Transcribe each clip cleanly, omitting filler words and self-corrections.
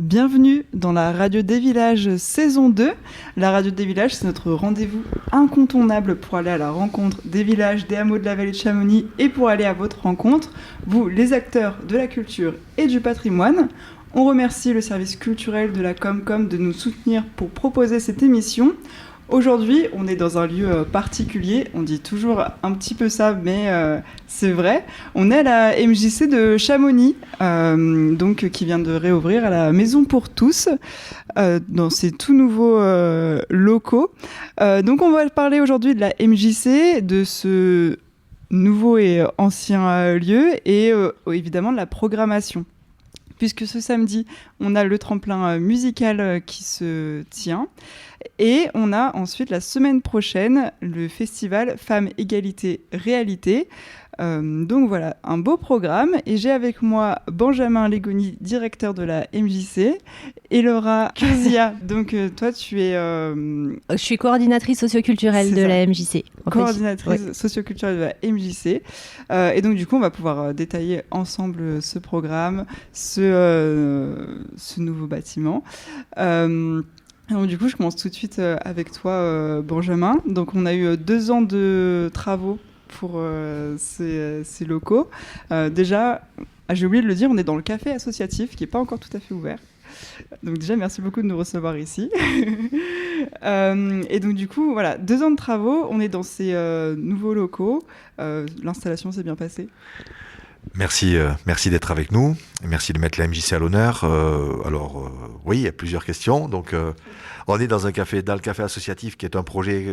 Bienvenue dans la Radio des Villages saison 2. La Radio des Villages, c'est notre rendez-vous incontournable pour aller à la rencontre des villages, des hameaux de la vallée de Chamonix et pour aller à votre rencontre, vous, les acteurs de la culture et du patrimoine. On remercie le service culturel de la Comcom de nous soutenir pour proposer cette émission. Aujourd'hui, on est dans un lieu particulier, on dit toujours un petit peu ça, mais c'est vrai. On est à la MJC de Chamonix, donc, qui vient de réouvrir à la Maison pour tous, dans ses tout nouveaux locaux. Donc on va parler aujourd'hui de la MJC, de ce nouveau et ancien lieu, et évidemment de la programmation. Puisque ce samedi, on a le tremplin musical qui se tient. Et on a ensuite la semaine prochaine le festival Femmes, Égalité, Réalité. Donc voilà, un beau programme. Et j'ai avec moi Benjamin Legoni, directeur de la MJC, et Laura Curzia. Donc toi, tu es... Je suis coordinatrice socioculturelle de la MJC. Coordinatrice socioculturelle de la MJC. Et donc du coup, on va pouvoir détailler ensemble ce programme, ce nouveau bâtiment. Donc, du coup, je commence tout de suite avec toi, Benjamin. Donc, on a eu 2 ans de travaux pour ces locaux. Déjà, j'ai oublié de le dire, on est dans le café associatif qui n'est pas encore tout à fait ouvert. Donc déjà, merci beaucoup de nous recevoir ici. Et donc du coup, voilà, 2 ans de travaux, on est dans ces nouveaux locaux. L'installation s'est bien passée. Merci d'être avec nous. Et merci de mettre la MJC à l'honneur. Oui, il y a plusieurs questions. Donc, on est dans le café associatif, qui est un projet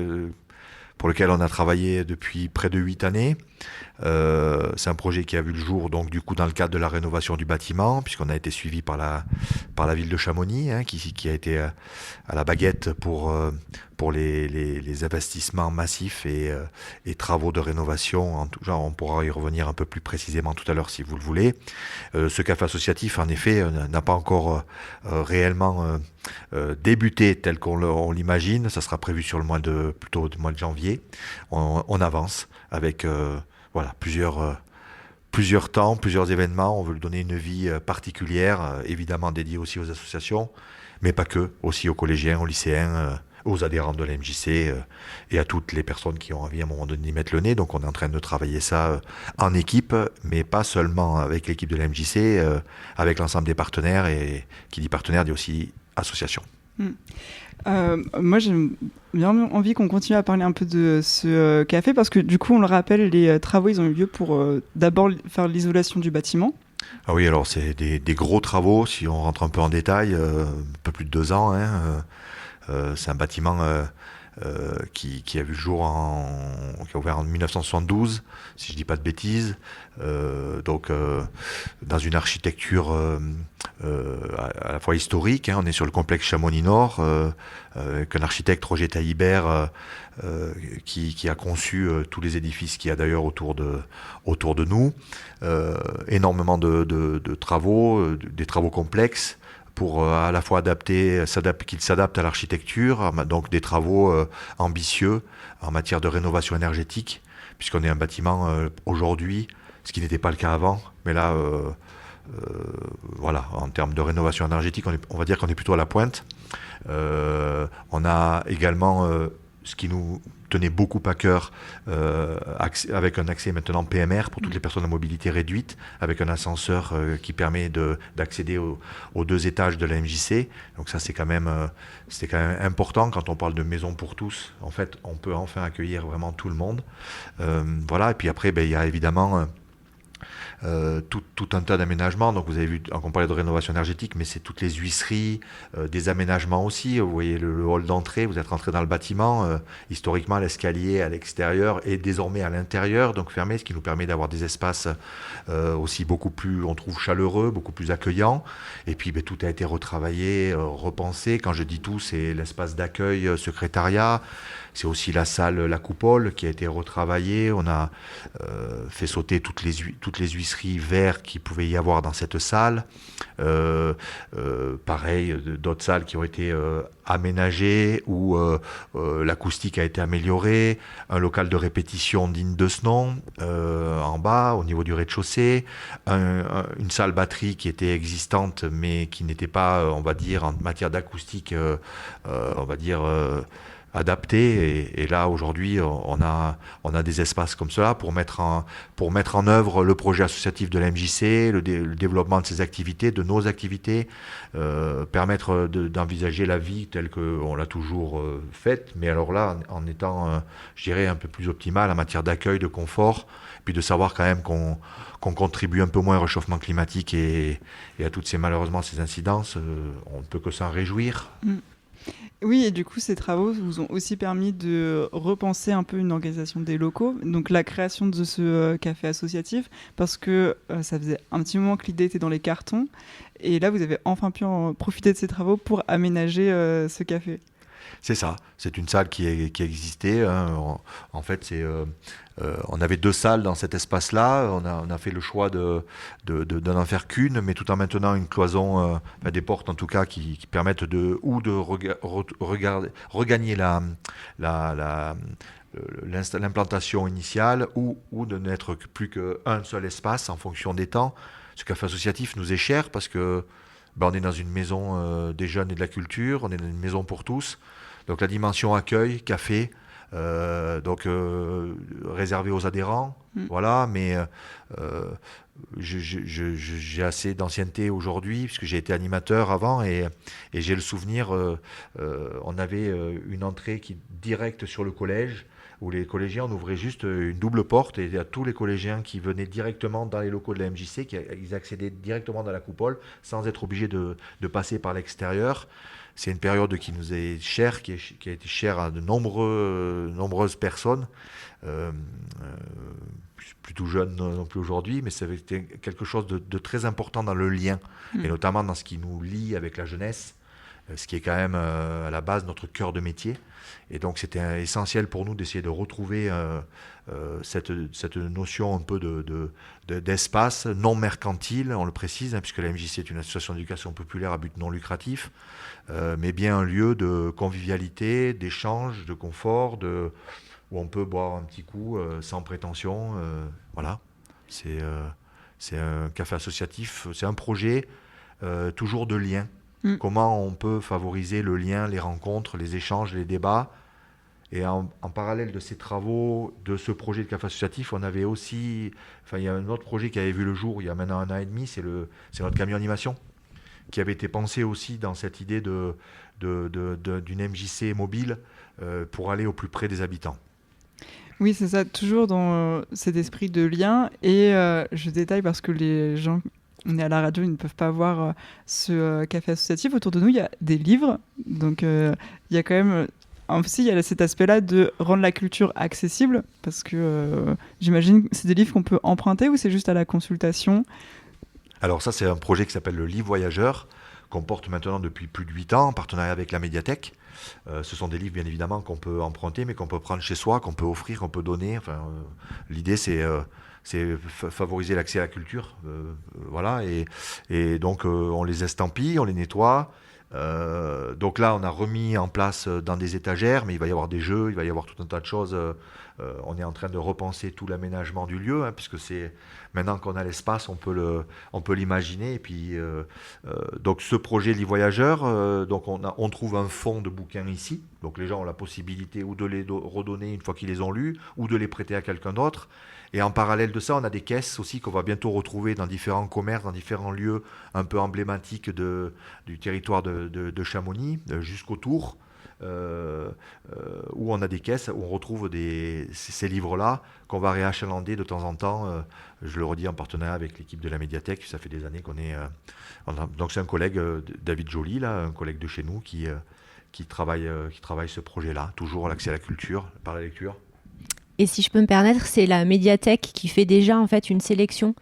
pour lequel on a travaillé depuis près de 8 années. C'est un projet qui a vu le jour, donc du coup, dans le cadre de la rénovation du bâtiment, puisqu'on a été suivi par la ville de Chamonix, qui a été à la baguette pour les investissements massifs et travaux de rénovation. En tout genre, on pourra y revenir un peu plus précisément tout à l'heure si vous le voulez. Ce café associatif, en effet, n'a pas encore réellement débuté tel qu'on l'imagine. Ça sera prévu sur plutôt le mois de janvier. On avance avec plusieurs temps, plusieurs événements. On veut lui donner une vie particulière, évidemment dédiée aussi aux associations, mais pas que, aussi aux collégiens, aux lycéens, aux adhérents de la MJC et à toutes les personnes qui ont envie à un moment donné d'y mettre le nez. Donc on est en train de travailler ça en équipe, mais pas seulement avec l'équipe de la MJC, avec l'ensemble des partenaires, et qui dit partenaire dit aussi association. Moi, j'ai bien envie qu'on continue à parler un peu de ce café, parce que du coup, on le rappelle, les travaux, ils ont eu lieu pour d'abord faire l'isolation du bâtiment. Ah oui, alors c'est des gros travaux, si on rentre un peu en détail, un peu plus de 2 ans. C'est un bâtiment qui a vu le jour qui a ouvert en 1972, si je dis pas de bêtises. Dans une architecture à la fois historique. On est sur le complexe Chamonix Nord, avec un architecte, Roger Taillibert, qui a conçu tous les édifices qu'il y a d'ailleurs autour de nous. Énormément de travaux, des travaux complexes, pour à la fois qu'il s'adapte à l'architecture, donc des travaux ambitieux en matière de rénovation énergétique, puisqu'on est un bâtiment aujourd'hui, ce qui n'était pas le cas avant, mais là, en termes de rénovation énergétique, on va dire qu'on est plutôt à la pointe. On a également ce qui nous tenait beaucoup à cœur, avec un accès maintenant PMR pour toutes les personnes à mobilité réduite, avec un ascenseur qui permet d'accéder aux 2 étages de la MJC. Donc ça, c'était quand même important quand on parle de maison pour tous. En fait, on peut enfin accueillir vraiment tout le monde. Et puis après, il y a évidemment tout un tas d'aménagements. Donc vous avez vu, on parlait de rénovation énergétique, mais c'est toutes les huisseries, des aménagements aussi. Vous voyez le hall d'entrée, vous êtes rentré dans le bâtiment, historiquement l'escalier à l'extérieur et désormais à l'intérieur, donc fermé, ce qui nous permet d'avoir des espaces aussi beaucoup plus, on trouve, chaleureux, beaucoup plus accueillants. Et puis tout a été retravaillé, repensé. Quand je dis tout, c'est l'espace d'accueil, secrétariat. C'est aussi la salle, la coupole, qui a été retravaillée. On a fait sauter toutes toutes les huisseries verts qu'il pouvait y avoir dans cette salle. Pareil, d'autres salles qui ont été aménagées, où l'acoustique a été améliorée, un local de répétition digne de ce nom, en bas, au niveau du rez-de-chaussée, une salle batterie qui était existante, mais qui n'était pas, on va dire, en matière d'acoustique, on va dire... adapté, et là aujourd'hui on a des espaces comme cela pour mettre en œuvre le projet associatif de la MJC, le développement de ses activités, de nos activités, permettre d'envisager la vie telle qu'on l'a toujours faite, mais alors là en étant je dirais un peu plus optimal en matière d'accueil, de confort, puis de savoir quand même qu'on contribue un peu moins au réchauffement climatique et à toutes malheureusement ces incidences. On ne peut que s'en réjouir. Oui, et du coup, ces travaux vous ont aussi permis de repenser un peu une organisation des locaux, donc la création de ce café associatif, parce que ça faisait un petit moment que l'idée était dans les cartons, et là, vous avez enfin pu en profiter de ces travaux pour aménager ce café. C'est ça, c'est une salle qui existait. En fait, on avait 2 salles dans cet espace-là. On a fait le choix de n'en faire qu'une, mais tout en maintenant une cloison, des portes en tout cas, qui permettent de regagner l'implantation initiale, ou de n'être plus qu'un seul espace en fonction des temps. Ce café associatif nous est cher parce que on est dans une maison des jeunes et de la culture, on est dans une maison pour tous. Donc la dimension accueil, café, réservé aux adhérents, voilà, mais j'ai assez d'ancienneté aujourd'hui, puisque j'ai été animateur avant, et j'ai le souvenir, on avait une entrée directe sur le collège, où les collégiens, on ouvrait juste une double porte, et à tous les collégiens qui venaient directement dans les locaux de la MJC, ils accédaient directement dans la coupole, sans être obligés de passer par l'extérieur. C'est une période qui nous est chère, qui a été chère à de nombreuses personnes, plutôt jeunes non plus aujourd'hui, mais ça avait été quelque chose de très important dans le lien, et notamment dans ce qui nous lie avec la jeunesse, ce qui est quand même à la base notre cœur de métier. Et donc c'était essentiel pour nous d'essayer de retrouver cette notion un peu d'espace non mercantile, on le précise, puisque la MJC est une association d'éducation populaire à but non lucratif, mais bien un lieu de convivialité, d'échange, de confort, où on peut boire un petit coup sans prétention. Voilà, c'est un café associatif, c'est un projet toujours de lien. Comment on peut favoriser le lien, les rencontres, les échanges, les débats. Et en parallèle de ces travaux, de ce projet de café associatif, on avait aussi... il y a un autre projet qui avait vu le jour il y a maintenant 1 an et demi, c'est notre camion animation, qui avait été pensé aussi dans cette idée d'une MJC mobile pour aller au plus près des habitants. Oui, c'est ça, toujours dans cet esprit de lien. Et je détaille parce que les gens... On est à la radio, ils ne peuvent pas voir ce café associatif. Autour de nous, il y a des livres. Donc, il y a quand même... Aussi, il y a cet aspect-là de rendre la culture accessible. Parce que j'imagine que c'est des livres qu'on peut emprunter, ou c'est juste à la consultation? Alors ça, c'est un projet qui s'appelle le Livre Voyageur, qu'on porte maintenant depuis plus de 8 ans, en partenariat avec la médiathèque. Ce sont des livres, bien évidemment, qu'on peut emprunter, mais qu'on peut prendre chez soi, qu'on peut offrir, qu'on peut donner. L'idée, c'est favoriser l'accès à la culture, voilà, et donc on les estampille, on les nettoie. Donc là, on a remis en place dans des étagères, mais il va y avoir des jeux, il va y avoir tout un tas de choses. On est en train de repenser tout l'aménagement du lieu, puisque c'est maintenant qu'on a l'espace, on peut l'imaginer. Et puis, donc ce projet Livre Voyageur, donc on trouve un fonds de bouquins ici. Donc les gens ont la possibilité ou de les redonner une fois qu'ils les ont lus, ou de les prêter à quelqu'un d'autre. Et en parallèle de ça, on a des caisses aussi qu'on va bientôt retrouver dans différents commerces, dans différents lieux un peu emblématiques du territoire de Chamonix, jusqu'autour, où on a des caisses, où on retrouve ces livres-là qu'on va réachalander de temps en temps. Je le redis, en partenariat avec l'équipe de la médiathèque. Ça fait des années qu'on est... donc c'est un collègue, David Joly, là, un collègue de chez nous, qui travaille ce projet-là, toujours l'accès à la culture, par la lecture. Et si je peux me permettre, c'est la médiathèque qui fait déjà en fait une sélection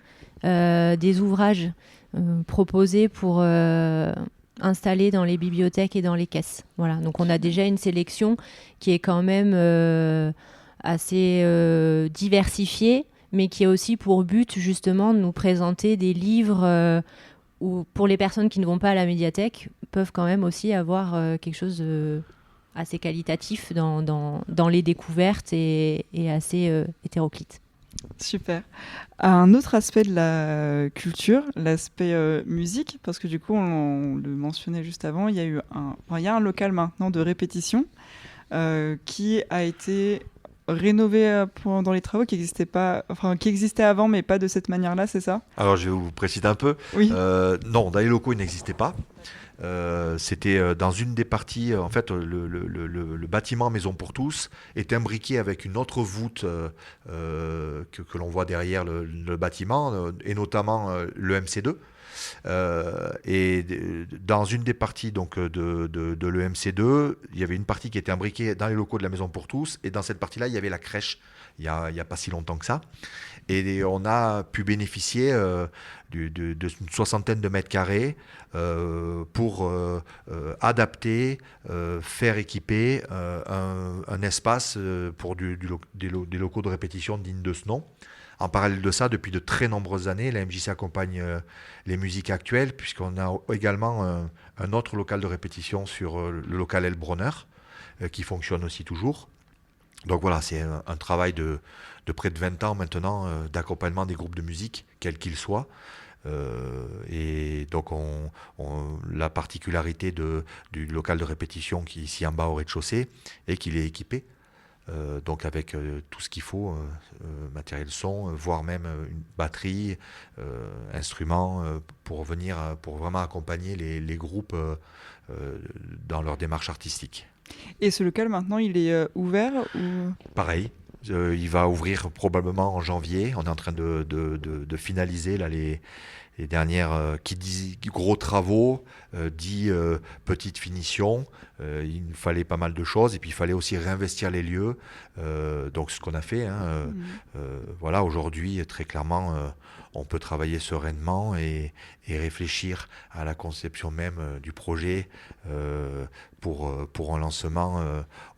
des ouvrages proposés pour installer dans les bibliothèques et dans les caisses. Voilà, donc on a déjà une sélection qui est quand même assez diversifiée, mais qui a aussi pour but justement de nous présenter des livres où, pour les personnes qui ne vont pas à la médiathèque, peuvent quand même aussi avoir quelque chose assez qualitatif dans les découvertes et assez hétéroclite. Super. Un autre aspect de la culture, l'aspect musique, parce que du coup, on le mentionnait juste avant, il y a un local maintenant de répétition qui a été rénové dans les travaux qui existait avant, mais pas de cette manière-là, c'est ça ? Alors, je vais vous préciser un peu. Oui. Non, dans les locaux, il n'existait pas. C'était dans une des parties, en fait, le bâtiment Maison pour tous est imbriqué avec une autre voûte que l'on voit derrière le bâtiment, et notamment le MC2. Et dans une des parties donc, de l'EMC2, il y avait une partie qui était imbriquée dans les locaux de la Maison pour tous, et dans cette partie-là, il y avait la crèche, il y a pas si longtemps que ça. Et on a pu bénéficier d'une soixantaine de mètres carrés pour adapter, faire équiper un espace pour des locaux de répétition dignes de ce nom. En parallèle de ça, depuis de très nombreuses années, la MJC accompagne les musiques actuelles, puisqu'on a également un autre local de répétition sur le local Elbronner, qui fonctionne aussi toujours. Donc voilà, c'est un travail de près de 20 ans maintenant d'accompagnement des groupes de musique, quels qu'ils soient. Et donc la particularité du local de répétition qui est ici en bas au rez-de-chaussée est qu'il est équipé. Donc avec tout ce qu'il faut, matériel son, voire même une batterie, instruments, pour vraiment accompagner les groupes dans leur démarche artistique. Et ce local maintenant, il est ouvert ou... Pareil, il va ouvrir probablement en janvier. On est en train de finaliser là, les dernières, qui dit gros travaux, dit petite finition. Il nous fallait pas mal de choses et puis il fallait aussi réinvestir les lieux. Donc ce qu'on a fait. Voilà, aujourd'hui, très clairement, on peut travailler sereinement et réfléchir à la conception même du projet pour un lancement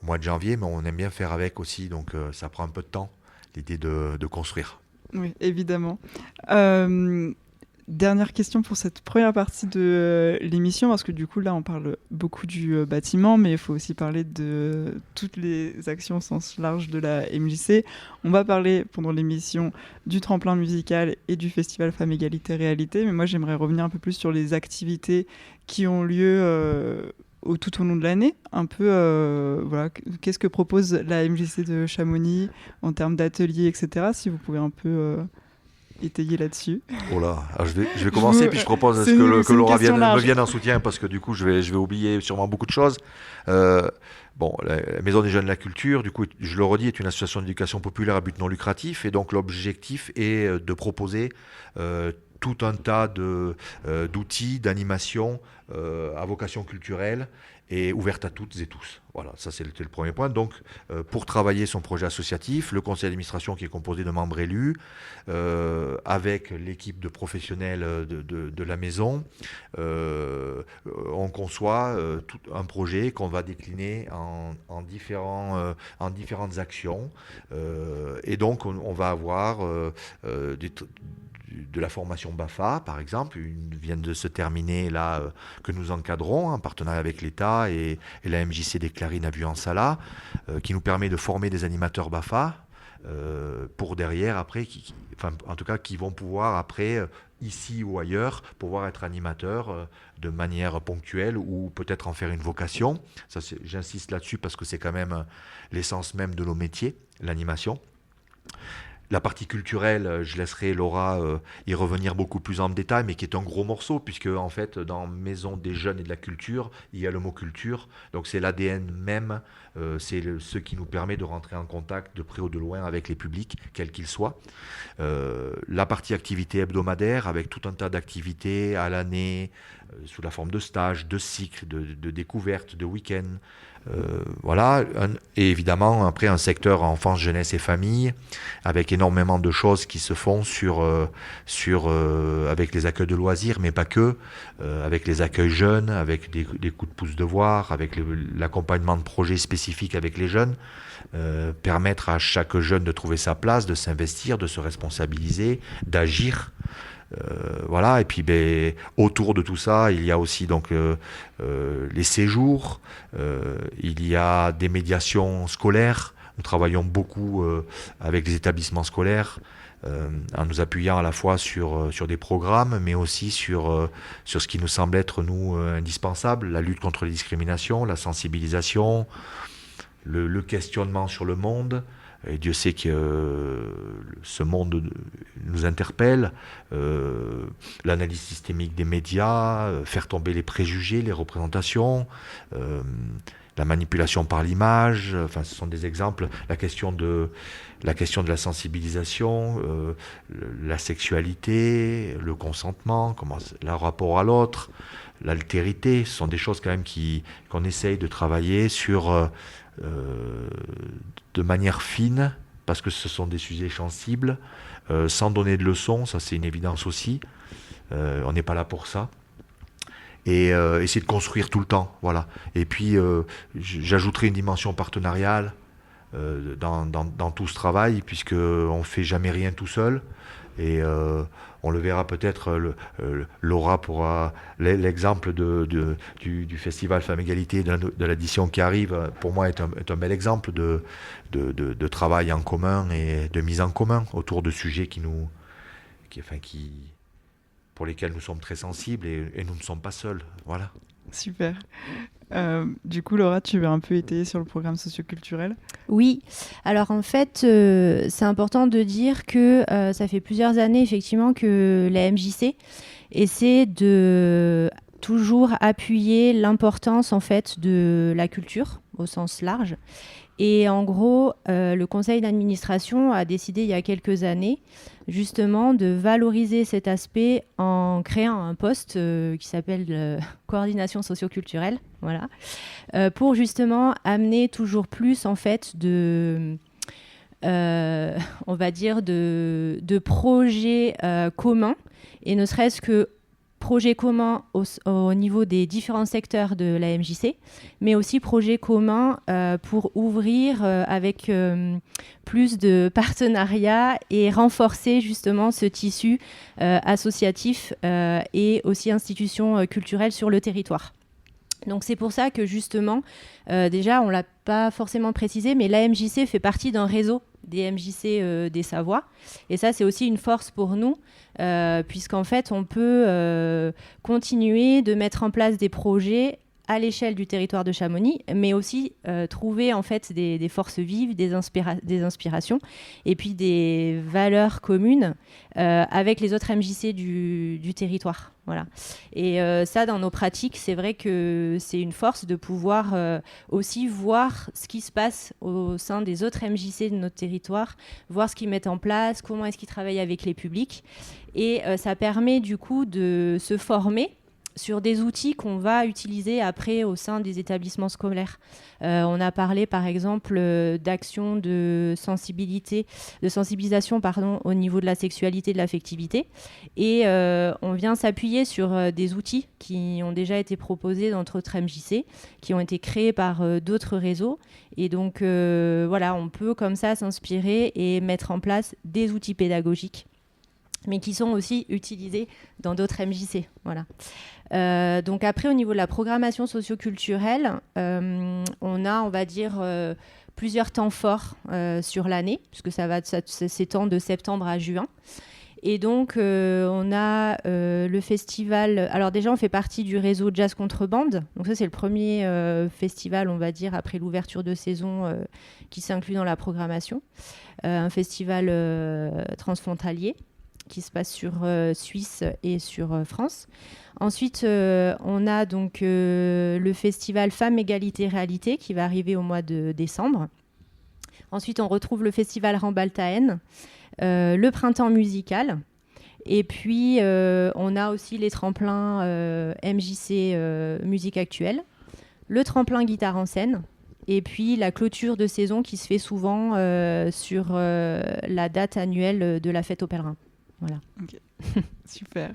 au mois de janvier. Mais on aime bien faire avec aussi, donc ça prend un peu de temps, l'idée de construire. Oui, évidemment. Dernière question pour cette première partie de l'émission, parce que du coup là on parle beaucoup du bâtiment, mais il faut aussi parler de toutes les actions au sens large de la MJC. On va parler pendant l'émission du tremplin musical et du festival Femmes Égalité Réalité, mais moi j'aimerais revenir un peu plus sur les activités qui ont lieu tout au long de l'année. Un peu, voilà, qu'est-ce que propose la MJC de Chamonix en termes d'ateliers, etc. Si vous pouvez un peu... étayer là-dessus. Oh là, alors je vais commencer, puis je propose que Laura me vienne en soutien, parce que du coup, je vais oublier sûrement beaucoup de choses. Bon, la Maison des Jeunes de la Culture, du coup, je le redis, est une association d'éducation populaire à but non lucratif, et donc l'objectif est de proposer tout un tas d'outils, d'animations à vocation culturelle et ouverte à toutes et tous. Voilà, ça c'était le premier point. Donc, pour travailler son projet associatif, le conseil d'administration qui est composé de membres élus, avec l'équipe de professionnels de la maison, on conçoit tout un projet qu'on va décliner en différentes actions. Et donc, on va avoir de la formation BAFA, par exemple, une vient de se terminer là, que nous encadrons en partenariat avec l'État et la MJC des Clarines à Buan-Sala, qui nous permet de former des animateurs BAFA pour derrière, après, en tout cas, qui vont pouvoir après, ici ou ailleurs, pouvoir être animateurs de manière ponctuelle ou peut-être en faire une vocation. Ça, j'insiste là-dessus parce que c'est quand même l'essence même de nos métiers, l'animation. La partie culturelle, je laisserai Laura y revenir beaucoup plus en détail, mais qui est un gros morceau, puisque en fait, dans Maison des Jeunes et de la Culture, il y a le mot culture. Donc c'est l'ADN même, c'est ce qui nous permet de rentrer en contact de près ou de loin avec les publics, quels qu'ils soient. La partie activité hebdomadaire, avec tout un tas d'activités à l'année, sous la forme de stages, de cycles, de découvertes, de week-ends. Voilà. Et évidemment, après, un secteur enfance, jeunesse et famille, avec énormément de choses qui se font avec les accueils de loisirs, mais pas que, avec les accueils jeunes, avec des coups de pouce devoir, avec l'accompagnement de projets spécifiques avec les jeunes, permettre à chaque jeune de trouver sa place, de s'investir, de se responsabiliser, d'agir. Voilà, et puis autour de tout ça, il y a aussi donc les séjours, il y a des médiations scolaires. Nous travaillons beaucoup avec les établissements scolaires, en nous appuyant à la fois sur des programmes, mais aussi sur ce qui nous semble être, nous, indispensable, la lutte contre les discriminations, la sensibilisation, le questionnement sur le monde. Et Dieu sait que ce monde nous interpelle, l'analyse systémique des médias, faire tomber les préjugés, les représentations, la manipulation par l'image, enfin ce sont des exemples, la question de la sensibilisation, la sexualité, le consentement, le rapport à l'autre, l'altérité, ce sont des choses quand même qu'on essaye de travailler sur de manière fine, parce que ce sont des sujets sensibles, sans donner de leçons, ça c'est une évidence aussi, on n'est pas là pour ça. Et essayer de construire tout le temps, voilà. Et puis j'ajouterai une dimension partenariale dans tout ce travail, puisqu'on ne fait jamais rien tout seul. Et on le verra peut-être, Laura pourra, l'exemple du Festival Femmes Égalité de l'édition qui arrive, pour moi est un bel exemple de travail en commun et de mise en commun autour de sujets pour lesquels nous sommes très sensibles et nous ne sommes pas seuls. Voilà. Super. Du coup, Laura, tu veux un peu étayer sur le programme socioculturel ? Oui. Alors en fait, c'est important de dire que ça fait plusieurs années effectivement que la MJC essaie de toujours appuyer l'importance en fait de la culture au sens large. Et en gros, le conseil d'administration a décidé il y a quelques années justement de valoriser cet aspect en créant un poste qui s'appelle coordination socioculturelle, voilà, pour justement amener toujours plus en fait on va dire de projets communs, et ne serait-ce que projets communs au niveau des différents secteurs de la MJC, mais aussi projets communs pour ouvrir avec plus de partenariats et renforcer justement ce tissu associatif et aussi institutions culturelles sur le territoire. Donc c'est pour ça que justement, déjà on ne l'a pas forcément précisé, mais la MJC fait partie d'un réseau des MJC des Savoies. Et ça, c'est aussi une force pour nous, puisqu'en fait, on peut continuer de mettre en place des projets à l'échelle du territoire de Chamonix, mais aussi trouver en fait des forces vives, des inspirations, et puis des valeurs communes avec les autres MJC du territoire. Voilà. Et ça, dans nos pratiques, c'est vrai que c'est une force de pouvoir aussi voir ce qui se passe au sein des autres MJC de notre territoire, voir ce qu'ils mettent en place, comment est-ce qu'ils travaillent avec les publics. Et ça permet du coup de se former sur des outils qu'on va utiliser après au sein des établissements scolaires. On a parlé par exemple d'actions de sensibilisation au niveau de la sexualité, de l'affectivité, et on vient s'appuyer sur des outils qui ont déjà été proposés dans d'autres MJC, qui ont été créés par d'autres réseaux, et donc voilà, on peut comme ça s'inspirer et mettre en place des outils pédagogiques, mais qui sont aussi utilisés dans d'autres MJC. Voilà. Donc après, au niveau de la programmation socioculturelle, on a, on va dire, plusieurs temps forts sur l'année, puisque ça s'étend de septembre à juin. Et donc, on a le festival... Alors déjà, on fait partie du réseau Jazz Contrebande. Donc ça, c'est le premier festival, on va dire, après l'ouverture de saison qui s'inclut dans la programmation. Un festival transfrontalier qui se passe sur Suisse et sur France. Ensuite, on a donc le festival Femmes, Égalité, Réalité qui va arriver au mois de décembre. Ensuite, on retrouve le festival Rambaltaen, le printemps musical. Et puis, on a aussi les tremplins MJC musique actuelle, le tremplin guitare en scène, et puis la clôture de saison qui se fait souvent sur la date annuelle de la fête aux pèlerins. Voilà. Okay. Super.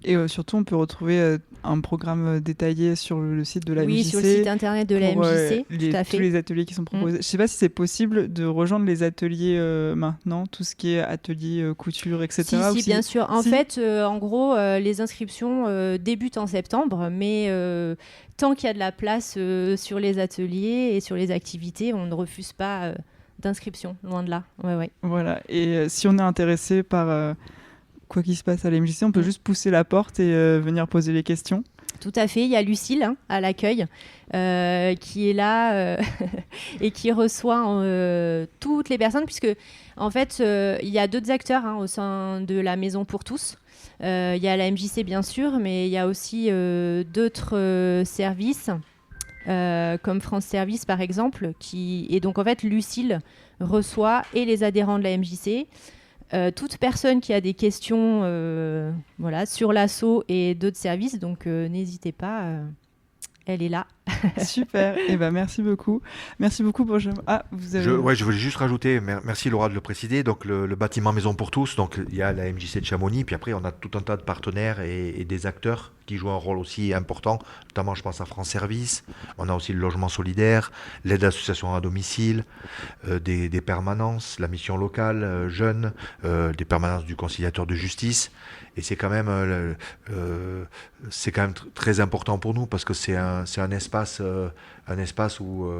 Et surtout, on peut retrouver un programme détaillé sur le site de la MJC. Oui, sur le site internet de la MJC, tout à fait. Tous les ateliers qui sont proposés. Je ne sais pas si c'est possible de rejoindre les ateliers maintenant, tout ce qui est atelier couture, etc. Si, bien sûr. En fait, en gros, les inscriptions débutent en septembre, mais tant qu'il y a de la place sur les ateliers et sur les activités, on ne refuse pas d'inscription, loin de là. Ouais. Voilà. Et si on est intéressé par quoi qu'il se passe à la MJC, on peut juste pousser la porte et venir poser les questions. Tout à fait. Il y a Lucille à l'accueil qui est là et qui reçoit toutes les personnes, puisque en fait, il y a d'autres acteurs au sein de la Maison pour tous. Il y a la MJC bien sûr, mais il y a aussi d'autres services. Comme France Service par exemple, et donc en fait Lucille reçoit et les adhérents de la MJC, toute personne qui a des questions sur l'asso et d'autres services, donc n'hésitez pas, elle est là. Super, et merci beaucoup. Merci beaucoup Benjamin. Vous avez... je voulais juste rajouter, merci Laura de le préciser, donc le bâtiment Maison pour tous, donc il y a la MJC de Chamonix, puis après on a tout un tas de partenaires et des acteurs qui jouent un rôle aussi important, notamment je pense à France Service, on a aussi le logement solidaire, l'aide d'association à domicile, des permanences, la mission locale, jeunes, des permanences du conciliateur de justice, et c'est quand même très important pour nous parce que c'est un espace où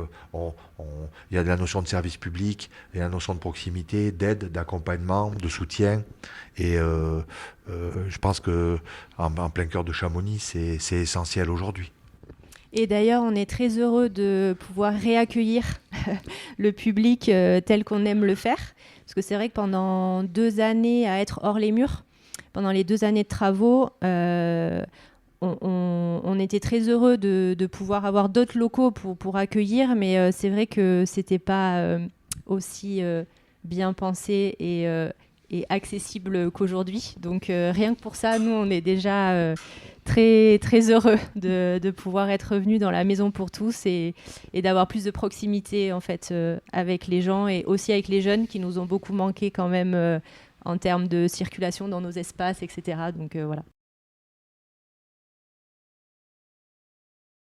il y a de la notion de service public, il y a la notion de proximité, d'aide, d'accompagnement, de soutien. Et je pense qu'en plein cœur de Chamonix, c'est essentiel aujourd'hui. Et d'ailleurs, on est très heureux de pouvoir réaccueillir le public tel qu'on aime le faire. Parce que c'est vrai que pendant 2 années à être hors les murs, pendant les 2 années de travaux, on était très heureux de pouvoir avoir d'autres locaux pour accueillir, mais c'est vrai que c'était pas aussi bien pensé et accessible qu'aujourd'hui. Donc rien que pour ça, nous on est déjà très très heureux de pouvoir être revenus dans la Maison pour tous et d'avoir plus de proximité en fait avec les gens et aussi avec les jeunes qui nous ont beaucoup manqué quand même en termes de circulation dans nos espaces, etc. Donc voilà.